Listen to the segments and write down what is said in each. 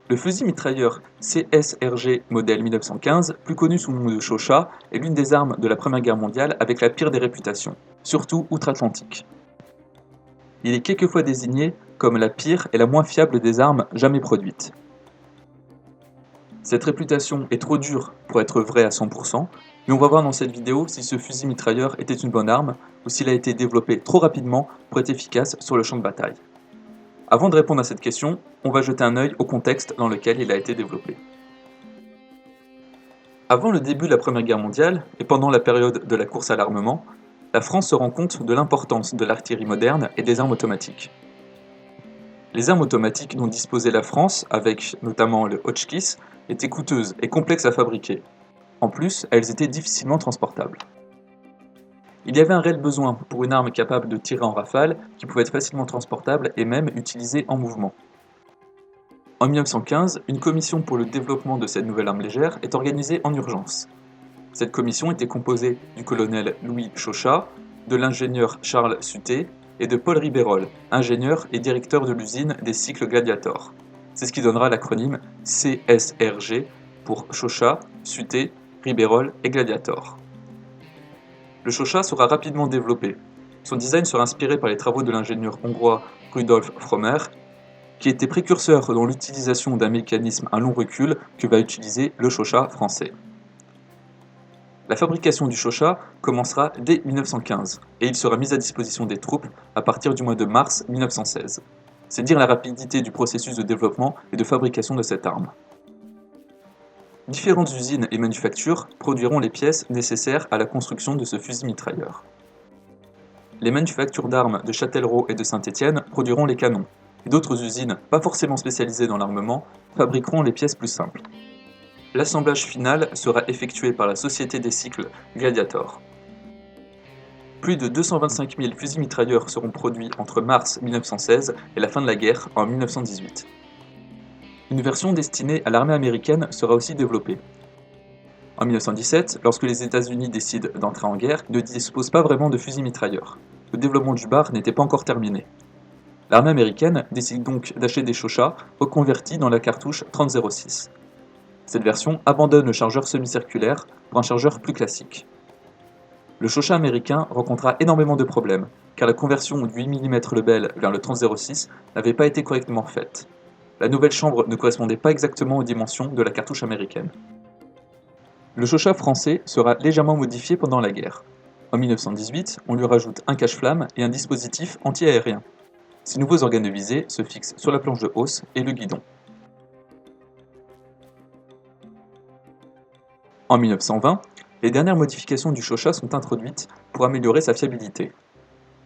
Le fusil mitrailleur CSRG modèle 1915, plus connu sous le nom de Chauchat, est l'une des armes de la Première Guerre mondiale avec la pire des réputations, surtout outre-Atlantique. Il est quelquefois désigné comme la pire et la moins fiable des armes jamais produites. Cette réputation est trop dure pour être vraie à 100%, mais on va voir dans cette vidéo si ce fusil mitrailleur était une bonne arme ou s'il a été développé trop rapidement pour être efficace sur le champ de bataille. Avant de répondre à cette question, on va jeter un œil au contexte dans lequel il a été développé. Avant le début de la Première Guerre mondiale, et pendant la période de la course à l'armement, la France se rend compte de l'importance de l'artillerie moderne et des armes automatiques. Les armes automatiques dont disposait la France, avec notamment le Hotchkiss, étaient coûteuses et complexes à fabriquer. En plus, elles étaient difficilement transportables. Il y avait un réel besoin pour une arme capable de tirer en rafale, qui pouvait être facilement transportable et même utilisée en mouvement. En 1915, une commission pour le développement de cette nouvelle arme légère est organisée en urgence. Cette commission était composée du colonel Louis Chauchat, de l'ingénieur Charles Suté et de Paul Ribérol, ingénieur et directeur de l'usine des cycles Gladiator. C'est ce qui donnera l'acronyme CSRG pour Chauchat, Suté, Ribérol et Gladiator. Le Chauchat sera rapidement développé. Son design sera inspiré par les travaux de l'ingénieur hongrois Rudolf Frommer, qui était précurseur dans l'utilisation d'un mécanisme à long recul que va utiliser le Chauchat français. La fabrication du Chauchat commencera dès 1915 et il sera mis à disposition des troupes à partir du mois de mars 1916. C'est dire la rapidité du processus de développement et de fabrication de cette arme. Différentes usines et manufactures produiront les pièces nécessaires à la construction de ce fusil mitrailleur. Les manufactures d'armes de Châtellerault et de Saint-Étienne produiront les canons, et d'autres usines, pas forcément spécialisées dans l'armement, fabriqueront les pièces plus simples. L'assemblage final sera effectué par la Société des cycles Gladiator. Plus de 225 000 fusils mitrailleurs seront produits entre mars 1916 et la fin de la guerre en 1918. Une version destinée à l'armée américaine sera aussi développée. En 1917, lorsque les États-Unis décident d'entrer en guerre, ils ne disposent pas vraiment de fusils mitrailleurs. Le développement du BAR n'était pas encore terminé. L'armée américaine décide donc d'acheter des Chauchats reconvertis dans la cartouche 30-06. Cette version abandonne le chargeur semi-circulaire pour un chargeur plus classique. Le Chauchat américain rencontra énormément de problèmes, car la conversion du 8 mm Lebel vers le 30-06 n'avait pas été correctement faite. La nouvelle chambre ne correspondait pas exactement aux dimensions de la cartouche américaine. Le Chauchat français sera légèrement modifié pendant la guerre. En 1918, on lui rajoute un cache-flamme et un dispositif anti-aérien. Ces nouveaux organes de visée se fixent sur la planche de hausse et le guidon. En 1920, les dernières modifications du Chauchat sont introduites pour améliorer sa fiabilité.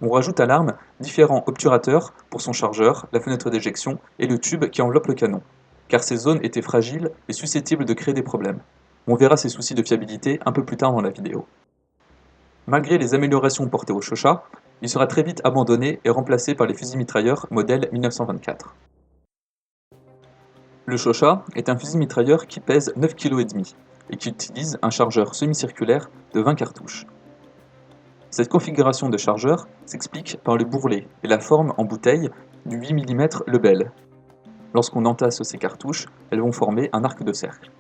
On rajoute à l'arme différents obturateurs pour son chargeur, la fenêtre d'éjection et le tube qui enveloppe le canon, car ces zones étaient fragiles et susceptibles de créer des problèmes. On verra ces soucis de fiabilité un peu plus tard dans la vidéo. Malgré les améliorations portées au Chauchat, il sera très vite abandonné et remplacé par les fusils mitrailleurs modèle 1924. Le Chauchat est un fusil mitrailleur qui pèse 9,5 kg et qui utilise un chargeur semi-circulaire de 20 cartouches. Cette configuration de chargeur s'explique par le bourrelet et la forme en bouteille du 8 mm Lebel. Lorsqu'on entasse ces cartouches, elles vont former un arc de cercle.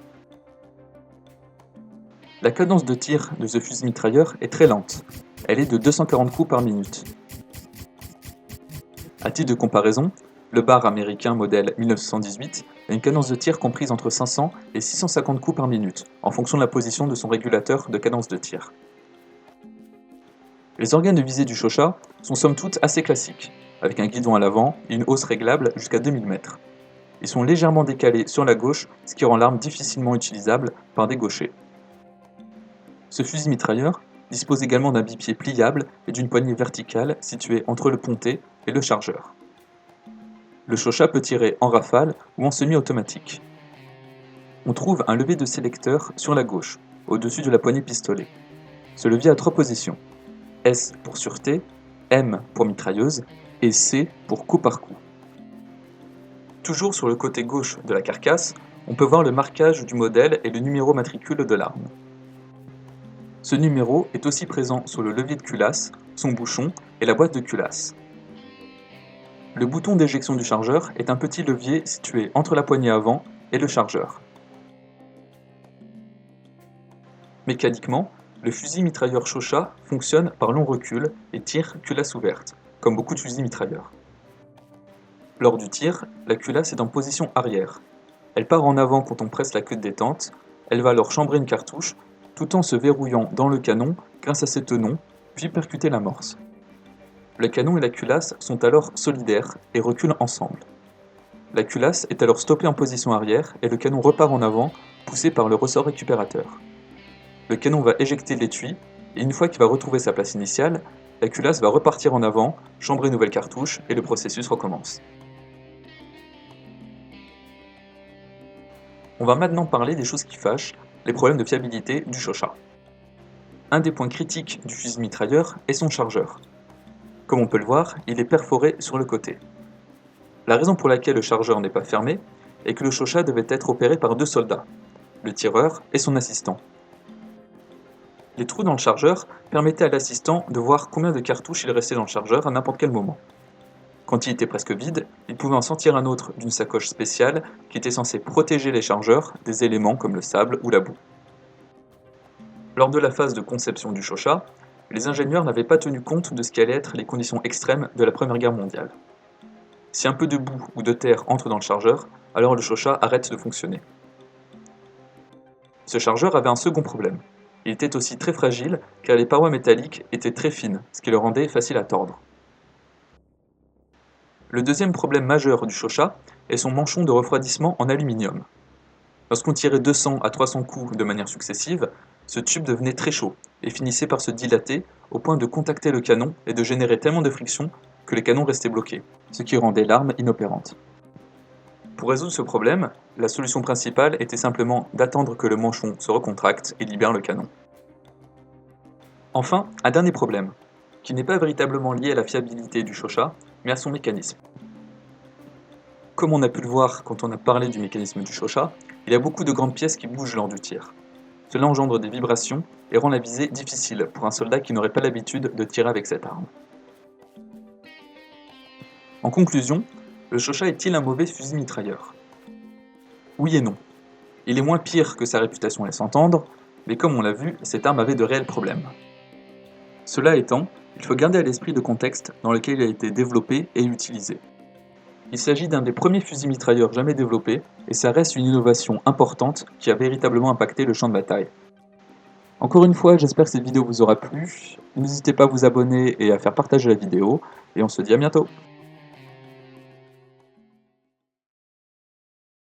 La cadence de tir de ce fusil mitrailleur est très lente. Elle est de 240 coups par minute. À titre de comparaison, le BAR américain modèle 1918 a une cadence de tir comprise entre 500 et 650 coups par minute, en fonction de la position de son régulateur de cadence de tir. Les organes de visée du Chauchat sont somme toute assez classiques, avec un guidon à l'avant et une hausse réglable jusqu'à 2 mm. Ils sont légèrement décalés sur la gauche, ce qui rend l'arme difficilement utilisable par des gauchers. Ce fusil mitrailleur dispose également d'un bipied pliable et d'une poignée verticale située entre le pontet et le chargeur. Le Chauchat peut tirer en rafale ou en semi-automatique. On trouve un levier de sélecteur sur la gauche, au-dessus de la poignée pistolet. Ce levier a 3 positions. S pour sûreté, M pour mitrailleuse et C pour coup par coup. Toujours sur le côté gauche de la carcasse, on peut voir le marquage du modèle et le numéro matricule de l'arme. Ce numéro est aussi présent sur le levier de culasse, son bouchon et la boîte de culasse. Le bouton d'éjection du chargeur est un petit levier situé entre la poignée avant et le chargeur. Mécaniquement, le fusil mitrailleur Shosha fonctionne par long recul et tire culasse ouverte, comme beaucoup de fusils mitrailleurs. Lors du tir, la culasse est en position arrière. Elle part en avant quand on presse la queue de détente, elle va alors chambrer une cartouche, tout en se verrouillant dans le canon grâce à ses tenons, puis percuter l'amorce. Le canon et la culasse sont alors solidaires et reculent ensemble. La culasse est alors stoppée en position arrière et le canon repart en avant, poussé par le ressort récupérateur. Le canon va éjecter l'étui, et une fois qu'il va retrouver sa place initiale, la culasse va repartir en avant, chambrer une nouvelle cartouche, et le processus recommence. On va maintenant parler des choses qui fâchent, les problèmes de fiabilité du Shosha. Un des points critiques du fusil mitrailleur est son chargeur. Comme on peut le voir, il est perforé sur le côté. La raison pour laquelle le chargeur n'est pas fermé est que le Shosha devait être opéré par 2 soldats, le tireur et son assistant. Les trous dans le chargeur permettaient à l'assistant de voir combien de cartouches il restait dans le chargeur à n'importe quel moment. Quand il était presque vide, il pouvait en sortir un autre d'une sacoche spéciale qui était censée protéger les chargeurs des éléments comme le sable ou la boue. Lors de la phase de conception du Shosha, les ingénieurs n'avaient pas tenu compte de ce qu'allaient être les conditions extrêmes de la Première Guerre mondiale. Si un peu de boue ou de terre entre dans le chargeur, alors le Shosha arrête de fonctionner. Ce chargeur avait un second problème. Il était aussi très fragile car les parois métalliques étaient très fines, ce qui le rendait facile à tordre. Le deuxième problème majeur du Shosha est son manchon de refroidissement en aluminium. Lorsqu'on tirait 200 à 300 coups de manière successive, ce tube devenait très chaud et finissait par se dilater au point de contacter le canon et de générer tellement de friction que les canons restaient bloqués, ce qui rendait l'arme inopérante. Pour résoudre ce problème, la solution principale était simplement d'attendre que le manchon se recontracte et libère le canon. Enfin, un dernier problème, qui n'est pas véritablement lié à la fiabilité du Shosha, mais à son mécanisme. Comme on a pu le voir quand on a parlé du mécanisme du Shosha, il y a beaucoup de grandes pièces qui bougent lors du tir. Cela engendre des vibrations et rend la visée difficile pour un soldat qui n'aurait pas l'habitude de tirer avec cette arme. En conclusion, le Shosha est-il un mauvais fusil mitrailleur? Oui et non. Il est moins pire que sa réputation laisse entendre, mais comme on l'a vu, cette arme avait de réels problèmes. Cela étant, il faut garder à l'esprit le contexte dans lequel il a été développé et utilisé. Il s'agit d'un des premiers fusils mitrailleurs jamais développés, et ça reste une innovation importante qui a véritablement impacté le champ de bataille. Encore une fois, j'espère que cette vidéo vous aura plu. N'hésitez pas à vous abonner et à faire partager la vidéo, et on se dit à bientôt.